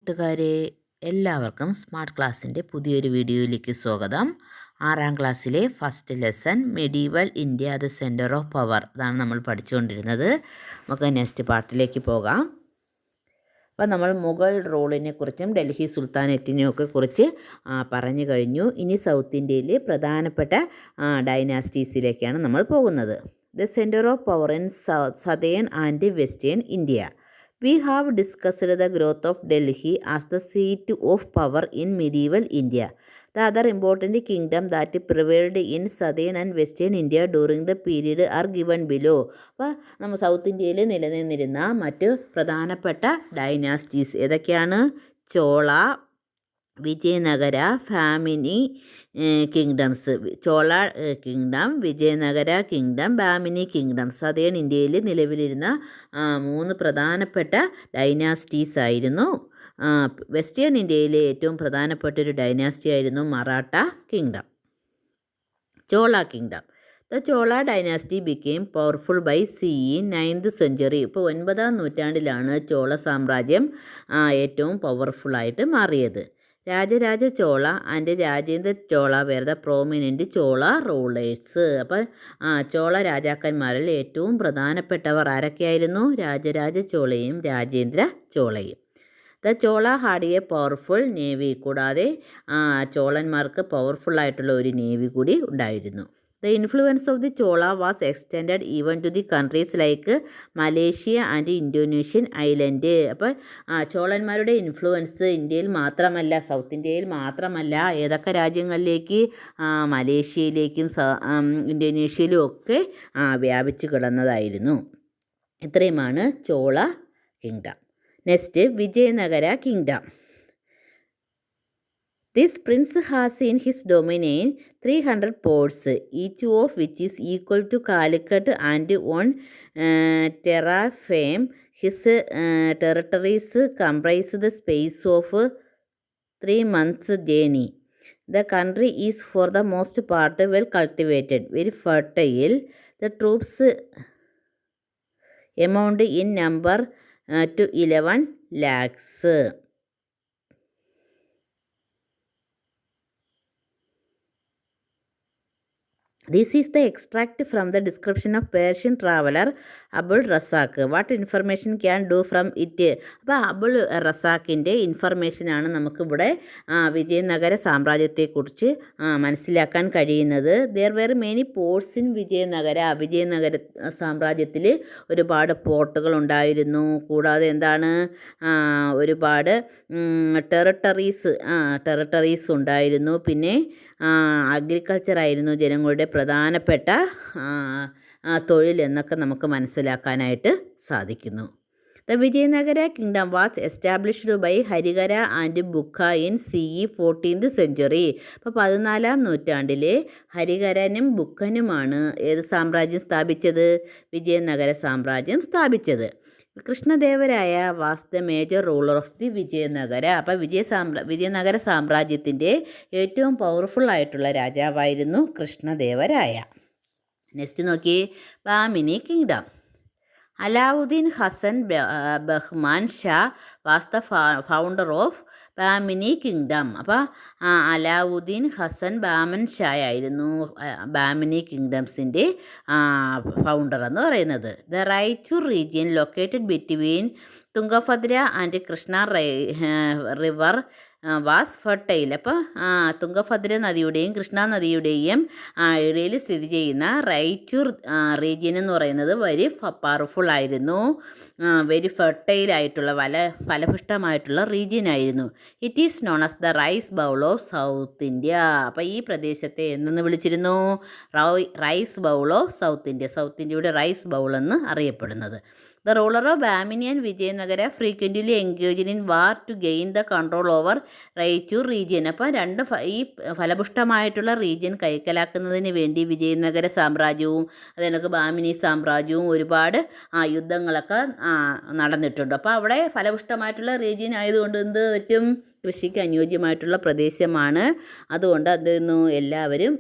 കൂട്ടുകാരെ, എല്ലാവർക്കും സ്മാർട്ട് ക്ലാസ്സിൻ്റെ പുതിയൊരു വീഡിയോയിലേക്ക് സ്വാഗതം. 6ാം ക്ലാസ്സിലെ first lesson medieval India the centre of power, അതാണ് നമ്മൾ പഠിച്ചുകൊണ്ടിരുന്നത്. നമുക്ക് നെക്സ്റ്റ് പാർട്ടിലേക്ക് പോകാം. അപ്പോൾ നമ്മൾ മുഗൾ റൂളിനെ കുറിച്ചും ഡൽഹി സുൽത്താനറ്റിനെയൊക്കെ കുറിച്ച് പറഞ്ഞു കഴിഞ്ഞു. ഇനി സൗത്ത് ഇന്ത്യയിലെ പ്രധാനപ്പെട്ട ഡൈനാസ്റ്റീസിലേക്കാണ് നമ്മൾ പോകുന്നത്. The centre of power in southern and western India. We have discussed the growth of Delhi as the seat of power in medieval India. The other important kingdom that prevailed in southern and western India during the period are given below. അപ്പോൾ നമ്മൾ south ഇന്ത്യയിൽ നിലനിന്നിരുന്ന മറ്റ് പ്രധാനപ്പെട്ട dynasties ഏതൊക്കെയാണ്? Chola, Vijayanagara, Bahmani kingdoms. Chola kingdom, Vijayanagara kingdom, Bahmani kingdom. Southern ഇന്ത്യയിൽ നിലവിലിരുന്ന 3 പ്രധാനപ്പെട്ട ഡൈനാസ്റ്റീസ് ആയിരുന്നു. വെസ്റ്റേൺ ഇന്ത്യയിലെ ഏറ്റവും പ്രധാനപ്പെട്ട ഒരു ഡൈനാസ്റ്റി ആയിരുന്നു Maratha kingdom, Chola kingdom. The Chola dynasty became powerful by CE 9th century. ഇപ്പോൾ 9ാം നൂറ്റാണ്ടിലാണ് ചോള സാമ്രാജ്യം ഏറ്റവും പവർഫുള്ളായിട്ട് മാറിയത്. Rajaraja Chola and Rajendra Chola were the prominent Chola rulers. അപ്പോൾ ചോള രാജാക്കന്മാരിൽ ഏറ്റവും പ്രധാനപ്പെട്ടവർ ആരൊക്കെയായിരുന്നു? രാജരാജ ചോളയും രാജേന്ദ്ര ചോളയും. The Chola had a powerful navy. കൂടാതെ ചോളന്മാർക്ക് പവർഫുള്ളായിട്ടുള്ള ഒരു നേവി കൂടി ഉണ്ടായിരുന്നു. The influence of the Chola was extended even to the countries like Malaysia and Indonesian island. അപ്പോൾ ചോളന്മാരുടെ ഇൻഫ്ലുവൻസ് ഇന്ത്യയിൽ മാത്രമല്ല, സൗത്ത് ഇന്ത്യയിൽ മാത്രമല്ല, ഏതൊക്കെ രാജ്യങ്ങളിലേക്ക്? മലേഷ്യയിലേക്കും ഇന്തോനേഷ്യയിലും ഒക്കെ വ്യാപിച്ചു കിടന്നതായിരുന്നു. ഇത്രയുമാണ് Chola kingdom. Next Vijayanagara kingdom. This prince has in his domain 300 ports, each of which is equal to Calicut and on terraform. His territories comprise the space of 3 months' journey. The country is for the most part well cultivated, very fertile. The troops amount in number to 11 lakhs. This is the extract from the description of Persian traveler Abul Razak. What information can do from it? അപ്പോൾ അബുൾ റസാക്കിൻ്റെ ഇൻഫർമേഷനാണ് നമുക്കിവിടെ വിജയനഗര സാമ്രാജ്യത്തെക്കുറിച്ച് മനസ്സിലാക്കാൻ കഴിയുന്നത്. There were many ports in Vijayanagara. Vijayanagara സാമ്രാജ്യത്തിൽ ഒരുപാട് പോർട്ടുകൾ ഉണ്ടായിരുന്നു. കൂടാതെ എന്താണ്? ഒരുപാട് ടെറിട്ടറീസ് ഉണ്ടായിരുന്നു. പിന്നെ അഗ്രികൾച്ചറായിരുന്നു ജനങ്ങളുടെ പ്രധാനപ്പെട്ട തൊഴിൽ എന്നൊക്കെ നമുക്ക് മനസ്സിലാക്കാനായിട്ട് സാധിക്കുന്നു. The Vijayanagara kingdom was established by Harihara and Bukka in CE 14th century. അപ്പോൾ 14ാം നൂറ്റാണ്ടിൽ ഹരിഹരനും ബുക്കനുമാണ് ഏത് സാമ്രാജ്യം സ്ഥാപിച്ചത്? വിജയനഗര സാമ്രാജ്യം സ്ഥാപിച്ചത്. Krishnadevaraya was the major ruler of the Vijayanagara. അപ്പോൾ വിജയനഗര സാമ്രാജ്യത്തിൻ്റെ ഏറ്റവും പവർഫുൾ ആയിട്ടുള്ള രാജാവായിരുന്നു കൃഷ്ണദേവരായ. നെക്സ്റ്റ് നോക്കി, Bahmani kingdom. Alauddin Hasan Bahman Shah was the founder of Bahmani kingdom. അപ്പോൾ അലാവുദ്ദീൻ ഹസൻ ബാമൻ ഷാ ആയിരുന്നു ബാമിനി കിങ്ഡംസിൻ്റെ ഫൗണ്ടർ എന്ന് പറയുന്നത്. The Raichur region located between Tungabhadra and Krishna river was fertile. അപ്പോൾ തുംഗഭദ്ര നദിയുടെയും കൃഷ്ണ നദിയുടെയും ഇടയിൽ സ്ഥിതി ചെയ്യുന്ന റൈച്ചൂർ റീജിയൻ എന്ന് പറയുന്നത് വെരി പവർഫുൾ ആയിരുന്നു, വെരി ഫെർട്ടൈൽ ആയിട്ടുള്ള ഫലപുഷ്ടമായിട്ടുള്ള റീജിയൻ ആയിരുന്നു. It is known as the rice bowl of south India. അപ്പോൾ ഈ പ്രദേശത്തെ എന്നെന്ന് വിളിച്ചിരുന്നു? Rice bowl of south India, south ഇന്ത്യയുടെ റൈസ് ബൗൾ എന്ന് അറിയപ്പെടുന്നത്. The ruler of Bamini and Vijayanagara frequently engaged in war to gain the control over Raichur region. അപ്പോൾ ഈ ഫലപുഷ്ടമായിട്ടുള്ള റീജിയൻ കൈക്കലാക്കുന്നതിന് വേണ്ടി വിജയനഗര സാമ്രാജ്യവും അതിനൊക്കെ ബാമിനി സാമ്രാജ്യവും ഒരുപാട് യുദ്ധങ്ങളൊക്കെ നടന്നിട്ടുണ്ട്. അപ്പോൾ അവിടെ ഫലപുഷ്ടമായിട്ടുള്ള റീജിയൻ ആയതുകൊണ്ട് എന്ത് പറ്റും? കൃഷിക്ക് അനുയോജ്യമായിട്ടുള്ള പ്രദേശമാണ്. അതുകൊണ്ട് എല്ലാവരും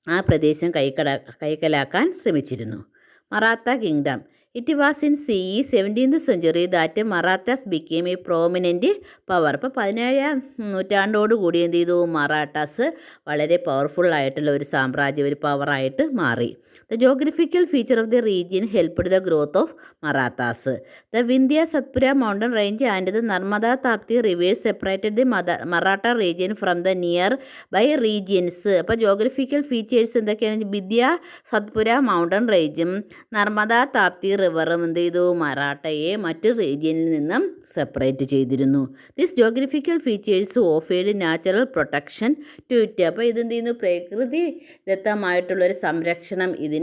ആ പ്രദേശം കൈക്കലാക്കാൻ ശ്രമിച്ചിരുന്നു. Maratha kingdom. It was in CE 17th century that Marathas became A prominent power. അപ്പോൾ 17ാം നൂറ്റാണ്ടോട് കൂടി എന്ത് ചെയ്തു, മറാഠാസ് വളരെ പവർഫുള്ളായിട്ടുള്ള ഒരു സാമ്രാജ്യം, ഒരു പവറായിട്ട് മാറി. The geographical feature of the region helped the growth of Marathas. The Vindhya Satpura mountain range and the Narmada Tapti rivers separated the Maratha region from the nearby regions. അപ്പോൾ ജോഗ്രഫിക്കൽ ഫീച്ചേഴ്സ് എന്തൊക്കെയാണ്? വിന്ധ്യ സത്പുര മൗണ്ടൻ റേഞ്ചും നർമ്മദ താപ്തി റിവറും എന്ത് ചെയ്തു, മറാഠയെ മറ്റ് റീജിയനിൽ നിന്നും സെപ്പറേറ്റ് ചെയ്തിരുന്നു. This geographical features offered natural protection to it. അപ്പോൾ ഇതെന്ത് ചെയ്യുന്നു, പ്രകൃതി ദത്തമായിട്ടുള്ളൊരു സംരക്ഷണം ഇതിന്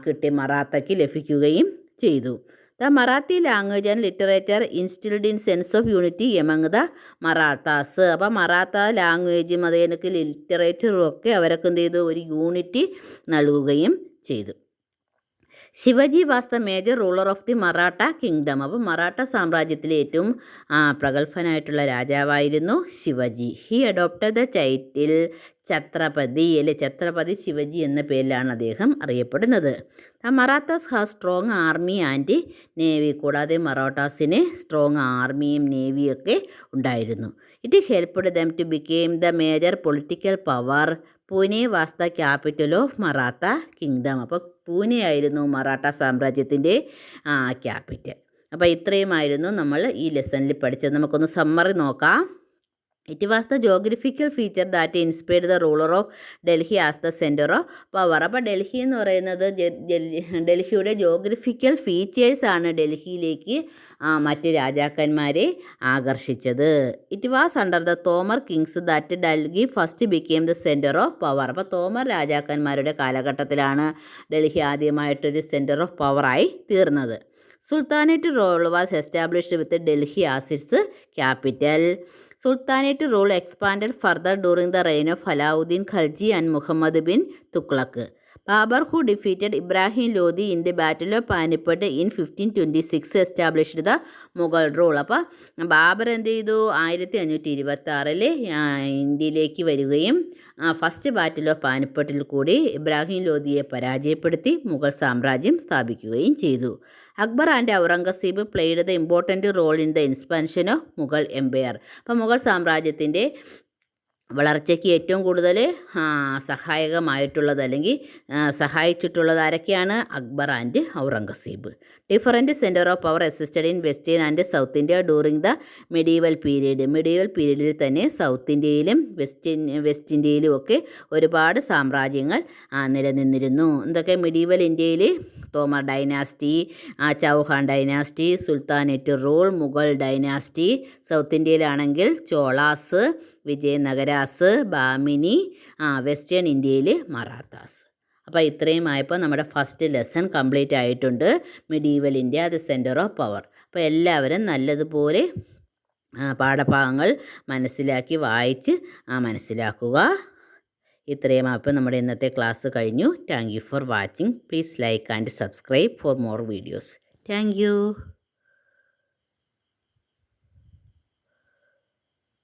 കിട്ടി, മറാത്തയ്ക്ക് ലഭിക്കുകയും ചെയ്തു. The Marathi language and literature instilled in sense of unity among the Marathas. അപ്പോൾ മറാത്ത ലാംഗ്വേജും അത് എനിക്ക് ലിറ്ററേച്ചറും ഒക്കെ അവരൊക്കെ എന്ത് ചെയ്തു, ഒരു യൂണിറ്റി നൽകുകയും ചെയ്തു. Shivaji was the major ruler of the Maratha kingdom. അപ്പോൾ മറാഠ സാമ്രാജ്യത്തിലെ ഏറ്റവും പ്രഗത്ഭനായിട്ടുള്ള രാജാവായിരുന്നു Shivaji. He adopted the title Chhatrapati, അല്ലെ ഛത്രപതി ശിവജി എന്ന പേരിലാണ് അദ്ദേഹം അറിയപ്പെടുന്നത്. The Marathas have strong army and navy. കൂടാതെ മറാഠാസിന് സ്ട്രോങ് ആർമിയും നേവിയൊക്കെ ഉണ്ടായിരുന്നു. It helped them to become the major political power. Pune was the capital of Maratha kingdom. അപ്പോൾ പൂനെ ആയിരുന്നു മറാഠ സാമ്രാജ്യത്തിൻ്റെ ക്യാപിറ്റൽ. അപ്പോൾ ഇത്രയുമായിരുന്നു നമ്മൾ ഈ ലെസണിൽ പഠിച്ചത്. നമുക്കൊന്ന് സമ്മറി നോക്കാം. It was the geographical feature that inspired the ruler of Delhi as the centre of power. അപ്പോൾ ഡൽഹി എന്ന് പറയുന്നത് ഡൽഹിയുടെ ജോഗ്രഫിക്കൽ ഫീച്ചേഴ്സാണ് ഡൽഹിയിലേക്ക് മറ്റ് രാജാക്കന്മാരെ ആകർഷിച്ചത്. It was under the Tomar Kings that Delhi first became the centre of power. അപ്പോൾ തോമർ രാജാക്കന്മാരുടെ കാലഘട്ടത്തിലാണ് ഡൽഹി ആദ്യമായിട്ടൊരു സെൻറ്റർ ഓഫ് പവറായി തീർന്നത്. Sultanate rule was established with Delhi as its capital. Sultanate rule expanded further during the reign of Alauddin Khalji and Muhammad bin Tughlaq. Babur who defeated Ibrahim Lodi in the battle of Panipat in 1526 established the Mughal rule. അപ്പോൾ ബാബർ എന്ത് ചെയ്തു, 1526 ഇന്ത്യയിലേക്ക് വരികയും ഫസ്റ്റ് ബാറ്റിൽ ഓഫ് പാനിപ്പട്ടിൽ കൂടി ഇബ്രാഹിം ലോധിയെ പരാജയപ്പെടുത്തി മുഗൾ സാമ്രാജ്യം സ്ഥാപിക്കുകയും ചെയ്തു. Akbar and Aurangzeb played the important role in the expansion of Mughal empire. അപ്പോൾ മുഗൾ സാമ്രാജ്യത്തിൻ്റെ വളർച്ചയ്ക്ക് ഏറ്റവും കൂടുതൽ സഹായകമായിട്ടുള്ളത് അല്ലെങ്കിൽ സഹായിച്ചിട്ടുള്ളത് ആരൊക്കെയാണ്? Akbar and Aurangzeb. Different centre of power existed in western and south India during the medieval period. Medieval പീരീഡിൽ തന്നെ സൗത്ത് ഇന്ത്യയിലും വെസ്റ്റ് ഇന്ത്യയിലും ഒക്കെ ഒരുപാട് സാമ്രാജ്യങ്ങൾ നിലനിന്നിരുന്നു. എന്തൊക്കെ മെഡീവൽ ഇന്ത്യയിൽ? Tomar dynasty, Chauhan dynasty, sultanate rule, Mughal dynasty. South ഇന്ത്യയിലാണെങ്കിൽ ചോളാസ്, വിജയനഗരാസ്, ബാമിനി, വെസ്റ്റേൺ ഇന്ത്യയിൽ മറാത്താസ്. അപ്പോൾ ഇത്രയും ആയപ്പോൾ നമ്മുടെ ഫസ്റ്റ് ലെസൺ കംപ്ലീറ്റ് ആയിട്ടുണ്ട്. Medieval India the centre of power. അപ്പോൾ എല്ലാവരും നല്ലതുപോലെ പാഠഭാഗങ്ങൾ മനസ്സിലാക്കി വായിച്ച് മനസ്സിലാക്കുക. ഇത്രയും ആയപ്പോൾ നമ്മുടെ ഇന്നത്തെ ക്ലാസ് കഴിഞ്ഞു. Thank you for watching. Please like and subscribe for more videos. Thank you.